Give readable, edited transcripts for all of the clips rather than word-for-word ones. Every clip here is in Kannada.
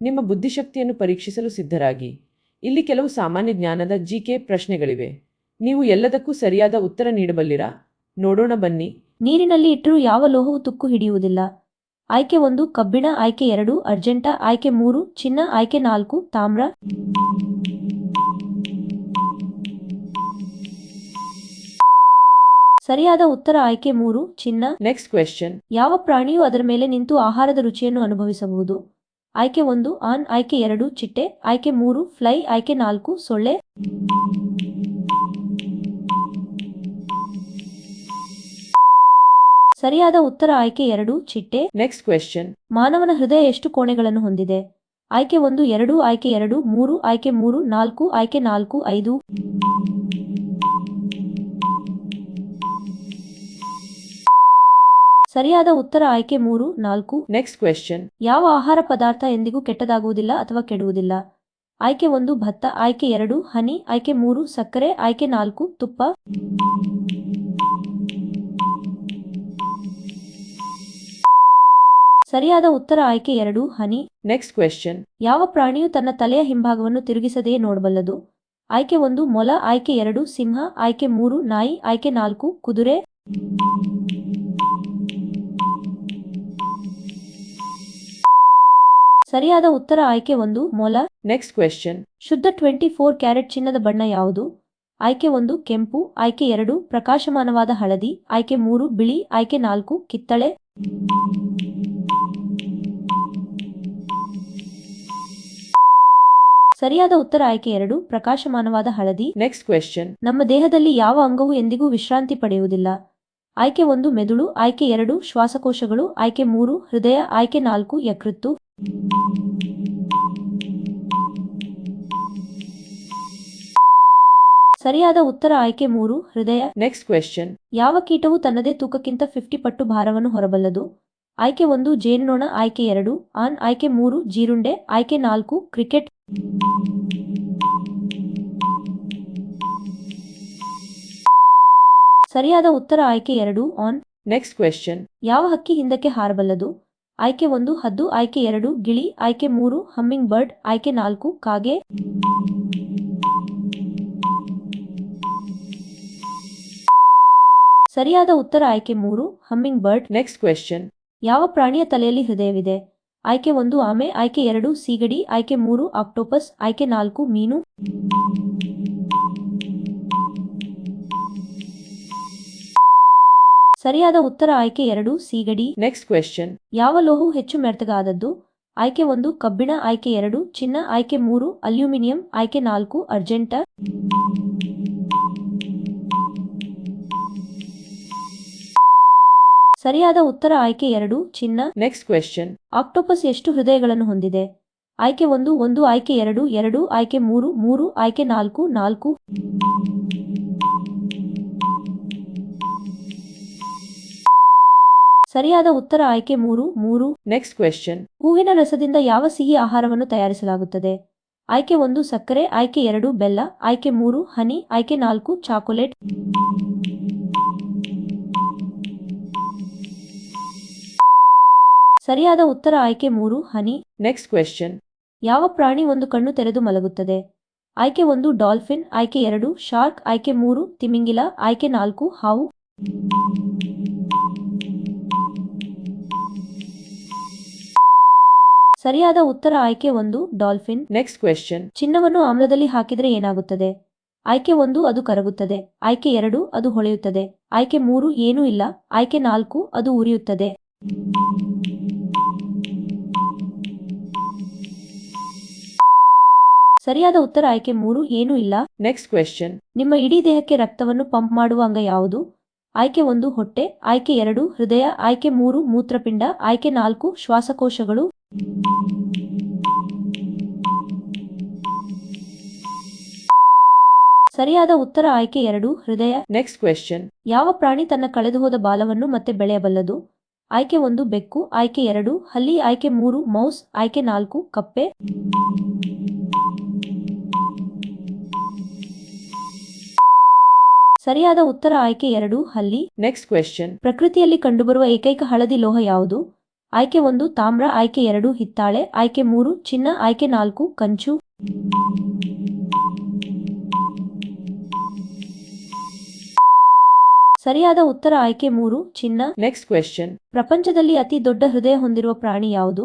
ನಿಮ್ಮ ಬುದ್ಧಿಶಕ್ತಿಯನ್ನು ಪರೀಕ್ಷಿಸಲು ಸಿದ್ಧರಾಗಿ. ಇಲ್ಲಿ ಕೆಲವು ಸಾಮಾನ್ಯ ಜ್ಞಾನದ ಜಿಕೆ ಪ್ರಶ್ನೆಗಳಿವೆ. ನೀವು ಎಲ್ಲದಕ್ಕೂ ಸರಿಯಾದ ಉತ್ತರ ನೀಡಬಲ್ಲಿರಾ? ನೋಡೋಣ ಬನ್ನಿ. ನೀರಿನಲ್ಲಿ ಇಟ್ಟರೂ ಯಾವ ಲೋಹವು ತುಕ್ಕು ಹಿಡಿಯುವುದಿಲ್ಲ? ಆಯ್ಕೆ 1 ಕಬ್ಬಿಣ, ಆಯ್ಕೆ 2 ಅರ್ಜೆಂಟ, ಆಯ್ಕೆ 3 ಚಿನ್ನ, ಆಯ್ಕೆ 4 ತಾಮ್ರ. ಸರಿಯಾದ ಉತ್ತರ ಆಯ್ಕೆ 3 ಚಿನ್ನ. Next question. ಯಾವ ಪ್ರಾಣಿಯು ಅದರ ಮೇಲೆ ನಿಂತು ಆಹಾರದ ರುಚಿಯನ್ನು ಅನುಭವಿಸಬಹುದು? ಆಯ್ಕೆ 1 ಆನ್, ಆಯ್ಕೆ 2 ಚಿಟ್ಟೆ, ಆಯ್ಕೆ 3 ಫ್ಲೈ, ಆಯ್ಕೆ 4 ಸೊಳ್ಳೆ. ಸರಿಯಾದ ಉತ್ತರ ಆಯ್ಕೆ 2 ಚಿಟ್ಟೆ. Next question. ಮಾನವನ ಹೃದಯ ಎಷ್ಟು ಕೋಣೆಗಳನ್ನು ಹೊಂದಿದೆ? ಆಯ್ಕೆ 1 2, ಆಯ್ಕೆ 2 3, ಆಯ್ಕೆ 3 4, ಆಯ್ಕೆ 4 5. ಸರಿಯಾದ ಉತ್ತರ ಆಯ್ಕೆ 3 4. Next question. ಯಾವ ಆಹಾರ ಪದಾರ್ಥ ಎಂದಿಗೂ ಕೆಟ್ಟದಾಗುವುದಿಲ್ಲ ಅಥವಾ ಕೆಡುವುದಿಲ್ಲ? ಆಯ್ಕೆ 1 ಭತ್ತ, ಆಯ್ಕೆ 2 ಹನಿ, ಆಯ್ಕೆ 3 ಸಕ್ಕರೆ, ಆಯ್ಕೆ 4 ತುಪ್ಪ. ಸರಿಯಾದ ಉತ್ತರ ಆಯ್ಕೆ 2 ಹನಿ. Next question. ಯಾವ ಪ್ರಾಣಿಯು ತನ್ನ ತಲೆಯ ಹಿಂಭಾಗವನ್ನು ತಿರುಗಿಸದೆಯೇ ನೋಡಬಲ್ಲದು? ಆಯ್ಕೆ 1 ಮೊಲ, ಆಯ್ಕೆ 2 ಸಿಂಹ, ಆಯ್ಕೆ 3 ನಾಯಿ, ಆಯ್ಕೆ 4 ಕುದುರೆ. ಸರಿಯಾದ ಉತ್ತರ ಆಯ್ಕೆ 1 ಮೊಲ. Next question. ಶುದ್ಧ 24 ಕ್ಯಾರೆಟ್ ಚಿನ್ನದ ಬಣ್ಣ ಯಾವುದು? ಆಯ್ಕೆ 1 ಕೆಂಪು, ಆಯ್ಕೆ 2 ಪ್ರಕಾಶಮಾನವಾದ ಹಳದಿ, ಆಯ್ಕೆ 3 ಬಿಳಿ, ಆಯ್ಕೆ 4 ಕಿತ್ತಳೆ. ಸರಿಯಾದ ಉತ್ತರ ಆಯ್ಕೆ 2 ಪ್ರಕಾಶಮಾನವಾದ ಹಳದಿ. Next question. ನಮ್ಮ ದೇಹದಲ್ಲಿ ಯಾವ ಅಂಗವು ಎಂದಿಗೂ ವಿಶ್ರಾಂತಿ ಪಡೆಯುವುದಿಲ್ಲ? ಆಯ್ಕೆ 1 ಮೆದುಳು, ಆಯ್ಕೆ 2 ಶ್ವಾಸಕೋಶಗಳು, ಆಯ್ಕೆ 3 ಹೃದಯ, ಆಯ್ಕೆ 4 ಯಕೃತ್ತು. ಸರಿಯಾದ ಉತ್ತರ ಆಯ್ಕೆ 3 ಹೃದಯ. Next question. ಯಾವ ಕೀಟವು ತನ್ನದೇ ತೂಕಕ್ಕಿಂತ 50 ಪಟ್ಟು ಭಾರವನ್ನು ಹೊರಬಲ್ಲದು? ಆಯ್ಕೆ 1 ಜೇನುನೊಣ, ಆಯ್ಕೆ 2 ಆನ್, ಆಯ್ಕೆ 3 ಜೀರುಂಡೆ, ಆಯ್ಕೆ 4 ಕ್ರಿಕೆಟ್. ಸರಿಯಾದ ಉತ್ತರ ಆಯ್ಕೆ 2 ಆನ್. Next question. ಯಾವ ಹಕ್ಕಿ ಹಿಂದಕ್ಕೆ ಹಾರಬಲ್ಲದು? ಆಯ್ಕೆ 1 ಹದ್ದು, ಆಯ್ಕೆ 2 ಗಿಳಿ, ಆಯ್ಕೆ 3 ಹಮ್ಮಿಂಗ್ ಬರ್ಡ್, ಆಯ್ಕೆ 4 ಕಾಗೆ. ಸರಿಯಾದ ಉತ್ತರ ಆಯ್ಕೆ 3 ಹಮ್ಮಿಂಗ್ ಬರ್ಡ್. Next question. ಯಾವ ಪ್ರಾಣಿಯ ತಲೆಯಲ್ಲಿ ಹೃದಯವಿದೆ? ಆಯ್ಕೆ 1 ಆಮೆ, ಆಯ್ಕೆ 2 ಸೀಗಡಿ, ಆಯ್ಕೆ 3 ಆಕ್ಟೋಪಸ್, ಆಯ್ಕೆ 4 ಮೀನು. ಸರಿಯಾದ ಉತ್ತರ ಆಯ್ಕೆ 2 ಸೀಗಡಿ. Next question. ಯಾವ ಲೋಹವು ಹೆಚ್ಚು ಮೆತ್ತಗಾದದ್ದು? ಆಯ್ಕೆ 1 ಕಬ್ಬಿಣ, ಆಯ್ಕೆ 2 ಚಿನ್ನ, ಆಯ್ಕೆ 3 ಅಲ್ಯೂಮಿನಿಯಂ, ಆಯ್ಕೆ 4 ಅರ್ಜೆಂಟ. ಸರಿಯಾದ ಉತ್ತರ ಆಯ್ಕೆ 2 ಚಿನ್ನ. Next question. ಆಕ್ಟೋಪಸ್ ಎಷ್ಟು ಹೃದಯಗಳನ್ನು ಹೊಂದಿದೆ? ಆಯ್ಕೆ 1 1, ಆಯ್ಕೆ 2 2, ಆಯ್ಕೆ 3 3, ಆಯ್ಕೆ 4 4. ಸರಿಯಾದ ಉತ್ತರ ಆಯ್ಕೆ 3 3. Next question. ಹೂವಿನ ರಸದಿಂದ ಯಾವ ಸಿಹಿ ಆಹಾರವನ್ನು ತಯಾರಿಸಲಾಗುತ್ತದೆ? ಆಯ್ಕೆ 1 ಸಕ್ಕರೆ, ಆಯ್ಕೆ 2 ಬೆಲ್ಲ, ಆಯ್ಕೆ 3 ಹನಿ, ಆಯ್ಕೆ 4 ಚಾಕೊಲೇಟ್. ಸರಿಯಾದ ಉತ್ತರ ಆಯ್ಕೆ 3 ಹನಿ. Next question. ಯಾವ ಪ್ರಾಣಿ ಒಂದು ಕಣ್ಣು ತೆರೆದು ಮಲಗುತ್ತದೆ? ಆಯ್ಕೆ 1 ಡಾಲ್ಫಿನ್, ಆಯ್ಕೆ 2 ಶಾರ್ಕ್, ಆಯ್ಕೆ 3 ತಿಮಿಂಗಿಲ, ಆಯ್ಕೆ 4 ಹಾವು. ಸರಿಯಾದ ಉತ್ತರ ಆಯ್ಕೆ 1 ಡಾಲ್ಫಿನ್. Next question. ಚಿನ್ನವನ್ನು ಆಮ್ಲದಲ್ಲಿ ಹಾಕಿದರೆ ಏನಾಗುತ್ತದೆ? ಆಯ್ಕೆ 1 ಅದು ಕರಗುತ್ತದೆ, ಆಯ್ಕೆ 2 ಅದು ಹೊಳೆಯುತ್ತದೆ, ಆಯ್ಕೆ 3 ಏನೂ ಇಲ್ಲ, ಆಯ್ಕೆ 4 ಅದು ಉರಿಯುತ್ತದೆ. ಸರಿಯಾದ ಉತ್ತರ ಆಯ್ಕೆ 3 ಏನೂ ಇಲ್ಲ. Next question. ನಿಮ್ಮ ಇಡೀ ದೇಹಕ್ಕೆ ರಕ್ತವನ್ನು ಪಂಪ್ ಮಾಡುವ ಅಂಗ ಯಾವುದು? ಆಯ್ಕೆ 1 ಹೊಟ್ಟೆ, ಆಯ್ಕೆ 2 ಹೃದಯ, ಆಯ್ಕೆ 3 ಮೂತ್ರಪಿಂಡ, ಆಯ್ಕೆ 4 ಶ್ವಾಸಕೋಶಗಳು. ಸರಿಯಾದ ಉತ್ತರ ಆಯ್ಕೆ 2 ಹೃದಯ. Next question. ಯಾವ ಪ್ರಾಣಿ ತನ್ನ ಕಳೆದುಹೋದ ಬಾಲವನ್ನು ಮತ್ತೆ ಬೆಳೆಯಬಲ್ಲದು? ಆಯ್ಕೆ 1 ಬೆಕ್ಕು, ಆಯ್ಕೆ 2 ಹಲ್ಲಿ, ಆಯ್ಕೆ 3 ಮೌಸ್, ಆಯ್ಕೆ 4 ಕಪ್ಪೆ. ಸರಿಯಾದ ಉತ್ತರ ಆಯ್ಕೆ 2 ಹಲ್ಲಿ. Next question. ಪ್ರಕೃತಿಯಲ್ಲಿ ಕಂಡುಬರುವ ಏಕೈಕ ಹಳದಿ ಲೋಹ ಯಾವುದು? ಆಯ್ಕೆ 1 ತಾಮ್ರ, ಆಯ್ಕೆ 2 ಹಿತ್ತಾಳೆ, ಆಯ್ಕೆ 3 ಚಿನ್ನ, ಆಯ್ಕೆ 4 ಕಂಚು. ಸರಿಯಾದ ಉತ್ತರ ಆಯ್ಕೆ 3 ಚಿನ್ನ. Next question. ಪ್ರಪಂಚದಲ್ಲಿ ಅತಿ ದೊಡ್ಡ ಹೃದಯ ಹೊಂದಿರುವ ಪ್ರಾಣಿ ಯಾವುದು?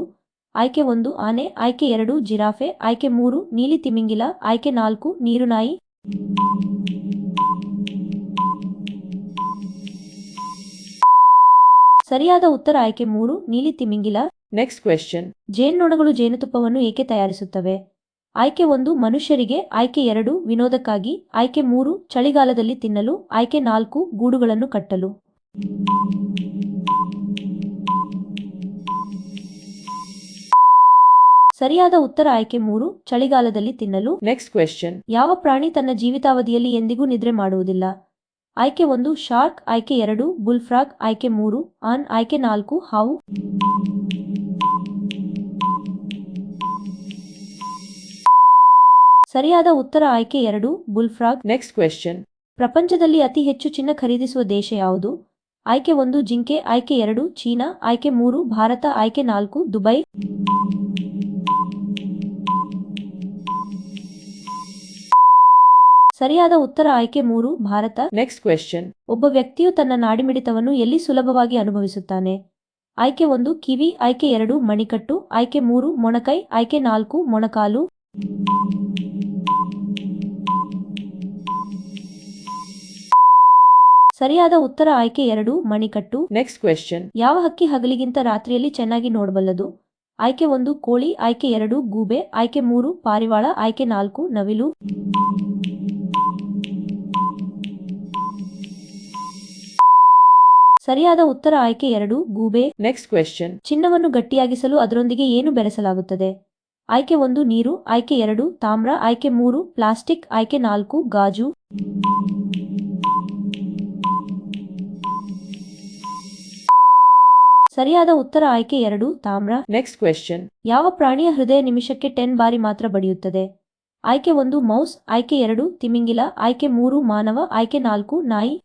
ಆಯ್ಕೆ 1 ಆನೆ, ಆಯ್ಕೆ 2 ಜಿರಾಫೆ, ಆಯ್ಕೆ 3 ನೀಲಿ ತಿಮಿಂಗಿಲ, ಆಯ್ಕೆ 4 ನೀರುನಾಯಿ. ಸರಿಯಾದ ಉತ್ತರ ಆಯ್ಕೆ 3 ನೀಲಿ ತಿಮಿಂಗಿಲ. Next question. ಜೇನ್ನೊಣಗಳು ಜೇನುತುಪ್ಪವನ್ನು ಏಕೆ ತಯಾರಿಸುತ್ತವೆ? ಆಯ್ಕೆ 1 ಮನುಷ್ಯರಿಗೆ, ಆಯ್ಕೆ 2 ವಿನೋದಕ್ಕಾಗಿ, ಆಯ್ಕೆ 3 ಚಳಿಗಾಲದಲ್ಲಿ ತಿನ್ನಲು, ಆಯ್ಕೆ 4 ಗೂಡುಗಳನ್ನು ಕಟ್ಟಲು. ಸರಿಯಾದ ಉತ್ತರ ಆಯ್ಕೆ 3 ಚಳಿಗಾಲದಲ್ಲಿ ತಿನ್ನಲು. Next question. ಯಾವ ಪ್ರಾಣಿ ತನ್ನ ಜೀವಿತಾವಧಿಯಲ್ಲಿ ಎಂದಿಗೂ ನಿದ್ರೆ ಮಾಡುವುದಿಲ್ಲ? ಆಯ್ಕೆ 1 ಶಾರ್ಕ್, ಆಯ್ಕೆ 2 ಬುಲ್ಫ್ರಾಗ್, ಆಯ್ಕೆ 3 ಆನ್, ಆಯ್ಕೆ 4 ಹಾವು. ಸರಿಯಾದ ಉತ್ತರ ಆಯ್ಕೆ 2 ಬುಲ್ಫ್ರಾಗ್. Next question. ಪ್ರಪಂಚದಲ್ಲಿ ಅತಿ ಹೆಚ್ಚು ಚಿನ್ನ ಖರೀದಿಸುವ ದೇಶ ಯಾವುದು? ಆಯ್ಕೆ 1 ಜಿಂಕೆ, ಆಯ್ಕೆ 2 ಚೀನಾ, ಆಯ್ಕೆ 3 ಭಾರತ, ಆಯ್ಕೆ 4 ದುಬೈ. ಸರಿಯಾದ ಉತ್ತರ ಆಯ್ಕೆ 3 ಭಾರತ. Next question. ಒಬ್ಬ ವ್ಯಕ್ತಿಯು ತನ್ನ ನಾಡಿಮಿಡಿತವನ್ನು ಎಲ್ಲಿ ಸುಲಭವಾಗಿ ಅನುಭವಿಸುತ್ತಾನೆ? ಆಯ್ಕೆ 1 ಕಿವಿ, ಆಯ್ಕೆ 2 ಮಣಿಕಟ್ಟು, ಆಯ್ಕೆ 3 ಮೊಣಕೈ, ಆಯ್ಕೆ 4 ಮೊಣಕಾಲು. ಸರಿಯಾದ ಉತ್ತರ ಆಯ್ಕೆ 2 ಮಣಿಕಟ್ಟು. Next question. ಯಾವ ಹಕ್ಕಿ ಹಗಲಿಗಿಂತ ರಾತ್ರಿಯಲ್ಲಿ ಚೆನ್ನಾಗಿ ನೋಡಬಲ್ಲದು? ಆಯ್ಕೆ 1 ಕೋಳಿ, ಆಯ್ಕೆ 2 ಗೂಬೆ, ಆಯ್ಕೆ 3 ಪಾರಿವಾಳ, ಆಯ್ಕೆ 4 ನವಿಲು. ಸರಿಯಾದ ಉತ್ತರ ಆಯ್ಕೆ 2 ಗೂಬೆ. Next question. ಚಿನ್ನವನ್ನು ಗಟ್ಟಿಯಾಗಿಸಲು ಅದರೊಂದಿಗೆ ಏನು ಬೆರೆಸಲಾಗುತ್ತದೆ? ಆಯ್ಕೆ 1 ನೀರು, ಆಯ್ಕೆ 2 ತಾಮ್ರ, ಆಯ್ಕೆ 3 ಪ್ಲಾಸ್ಟಿಕ್, ಆಯ್ಕೆ 4 ಗಾಜು. ಸರಿಯಾದ ಉತ್ತರ ಆಯ್ಕೆ 2 ತಾಮ್ರ. Next question. ಯಾವ ಪ್ರಾಣಿಯ ಹೃದಯ ನಿಮಿಷಕ್ಕೆ 10 ಬಾರಿ ಮಾತ್ರ ಬಡಿಯುತ್ತದೆ? ಆಯ್ಕೆ 1 ಮೌಸ್, ಆಯ್ಕೆ 2 ತಿಮಿಂಗಿಲ, ಆಯ್ಕೆ 3 ಮಾನವ, ಆಯ್ಕೆ 4 ನಾಯಿ.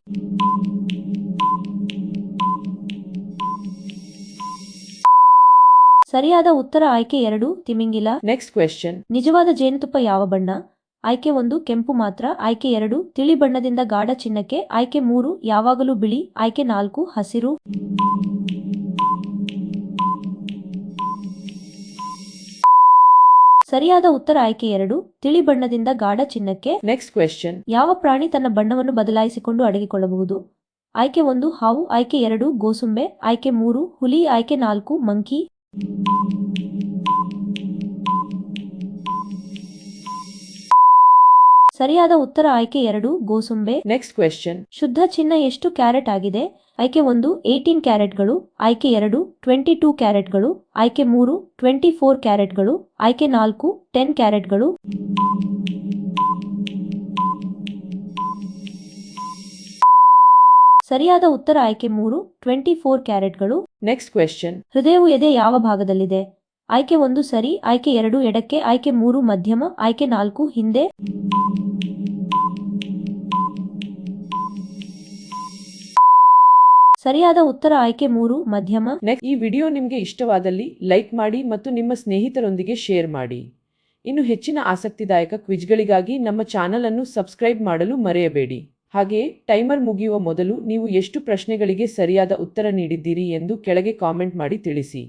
ಸರಿಯಾದ ಉತ್ತರ ಆಯ್ಕೆ 2 ತಿಮಿಂಗಿಲ. Next question. ನಿಜವಾದ ಜೇನುತುಪ್ಪ ಯಾವ ಬಣ್ಣ? ಆಯ್ಕೆ 1 ಕೆಂಪು ಮಾತ್ರ, ಆಯ್ಕೆ 2 ತಿಳಿ ಬಣ್ಣದಿಂದ ಗಾಢ ಚಿನ್ನಕ್ಕೆ, ಆಯ್ಕೆ 3 ಯಾವಾಗಲೂ ಬಿಳಿ, ಆಯ್ಕೆ 4 ಹಸಿರು. ಸರಿಯಾದ ಉತ್ತರ ಆಯ್ಕೆ 2 ತಿಳಿ ಬಣ್ಣದಿಂದ ಗಾಢ ಚಿನ್ನಕ್ಕೆ. Next question. ಯಾವ ಪ್ರಾಣಿ ತನ್ನ ಬಣ್ಣವನ್ನು ಬದಲಾಯಿಸಿಕೊಂಡು ಅಡಗಿಕೊಳ್ಳಬಹುದು? ಆಯ್ಕೆ 1 ಹಾವು, ಆಯ್ಕೆ 2 ಗೋಸುಂಬೆ, ಆಯ್ಕೆ 3 ಹುಲಿ, ಆಯ್ಕೆ 4 ಮಂಕಿ. ಸರಿಯಾದ ಉತ್ತರ ಆಯ್ಕೆ 2 ಗೋಸುಂಬೆ. Next question. ಶುದ್ಧ ಚಿನ್ನ ಎಷ್ಟು ಕ್ಯಾರೆಟ್ ಆಗಿದೆ? ಆಯ್ಕೆ 1 18 ಕ್ಯಾರೆಟ್ಗಳು, ಆಯ್ಕೆ 2 22 ಕ್ಯಾರೆಟ್ಗಳು, ಆಯ್ಕೆ 3 24 ಕ್ಯಾರೆಟ್ಗಳು, ಆಯ್ಕೆ 4 10 ಕ್ಯಾರೆಟ್ಗಳು. ಸರಿಯಾದ ಉತ್ತರ ಆಯ್ಕೆ 3 24 ಕ್ಯಾರೆಟ್ಗಳು. Next question. ಹೃದಯವು ಎದೆ ಯಾವ ಭಾಗದಲ್ಲಿದೆ? ಆಯ್ಕೆ 1 ಸರಿ, ಆಯ್ಕೆ 2 ಎಡಕ್ಕೆ, ಆಯ್ಕೆ 3 ಮಧ್ಯಮ, ಆಯ್ಕೆ 4 ಹಿಂದೆ. ಸರಿಯಾದ ಉತ್ತರ ಆಯ್ಕೆ 3 ಮಧ್ಯಮ. ಈ ವಿಡಿಯೋ ನಿಮಗೆ ಇಷ್ಟವಾದಲ್ಲಿ ಲೈಕ್ ಮಾಡಿ ಮತ್ತು ನಿಮ್ಮ ಸ್ನೇಹಿತರೊಂದಿಗೆ ಶೇರ್ ಮಾಡಿ. ಇನ್ನು ಹೆಚ್ಚಿನ ಆಸಕ್ತಿದಾಯಕ ಕ್ವಿಜ್ಗಳಿಗಾಗಿ ನಮ್ಮ ಚಾನಲ್ ಅನ್ನು ಸಬ್ಸ್ಕ್ರೈಬ್ ಮಾಡಲು ಮರೆಯಬೇಡಿ. ಹಾಗೆಯೇ ಟೈಮರ್ ಮುಗಿಯುವ ಮೊದಲು ನೀವು ಎಷ್ಟು ಪ್ರಶ್ನೆಗಳಿಗೆ ಸರಿಯಾದ ಉತ್ತರ ನೀಡಿದ್ದೀರಿ ಎಂದು ಕೆಳಗೆ ಕಾಮೆಂಟ್ ಮಾಡಿ ತಿಳಿಸಿ.